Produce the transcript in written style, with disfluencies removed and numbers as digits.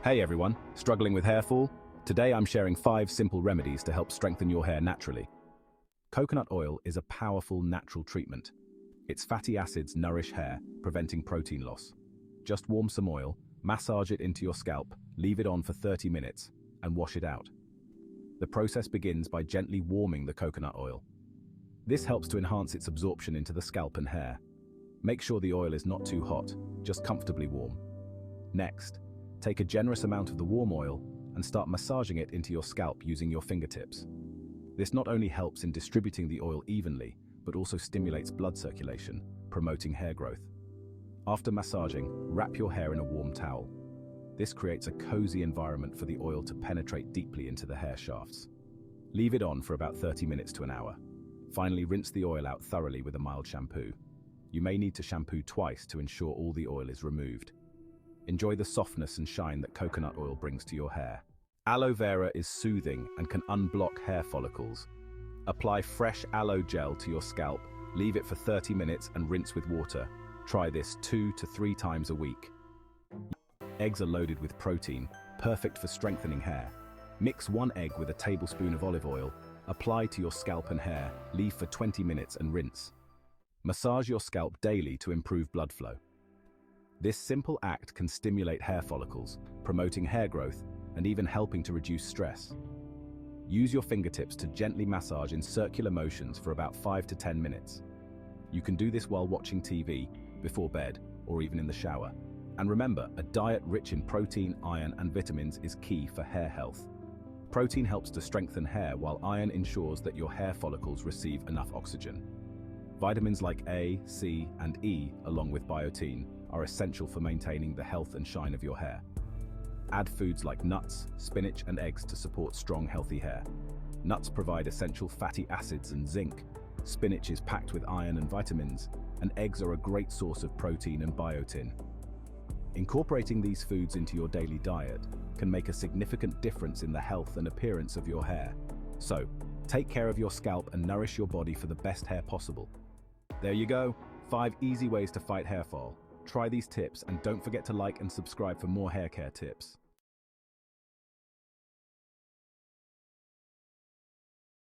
Hey everyone, struggling with hair fall? Today I'm sharing 5 simple remedies to help strengthen your hair naturally. Coconut oil is a powerful natural treatment. Its fatty acids nourish hair, preventing protein loss. Just warm some oil, massage it into your scalp, leave it on for 30 minutes, and wash it out. The process begins by gently warming the coconut oil. This helps to enhance its absorption into the scalp and hair. Make sure the oil is not too hot, just comfortably warm. Next, take a generous amount of the warm oil and start massaging it into your scalp using your fingertips. This not only helps in distributing the oil evenly, but also stimulates blood circulation, promoting hair growth. After massaging, wrap your hair in a warm towel. This creates a cozy environment for the oil to penetrate deeply into the hair shafts. Leave it on for about 30 minutes to an hour. Finally, rinse the oil out thoroughly with a mild shampoo. You may need to shampoo twice to ensure all the oil is removed. Enjoy the softness and shine that coconut oil brings to your hair. Aloe vera is soothing and can unblock hair follicles. Apply fresh aloe gel to your scalp, leave it for 30 minutes and rinse with water. Try this 2 to 3 times a week. Eggs are loaded with protein, perfect for strengthening hair. Mix 1 egg with a tablespoon of olive oil, apply to your scalp and hair, leave for 20 minutes and rinse. Massage your scalp daily to improve blood flow. This simple act can stimulate hair follicles, promoting hair growth, and even helping to reduce stress. Use your fingertips to gently massage in circular motions for about 5 to 10 minutes. You can do this while watching TV, before bed, or even in the shower. And remember, a diet rich in protein, iron, and vitamins is key for hair health. Protein helps to strengthen hair, while iron ensures that your hair follicles receive enough oxygen. Vitamins like A, C, and E, along with biotin, are essential for maintaining the health and shine of your hair. Add foods like nuts, spinach, and eggs to support strong, healthy hair. Nuts provide essential fatty acids and zinc. Spinach is packed with iron and vitamins, and eggs are a great source of protein and biotin. Incorporating these foods into your daily diet can make a significant difference in the health and appearance of your hair. So, take care of your scalp and nourish your body for the best hair possible. There you go, 5 easy ways to fight hair fall. Try these tips and don't forget to like and subscribe for more hair care tips.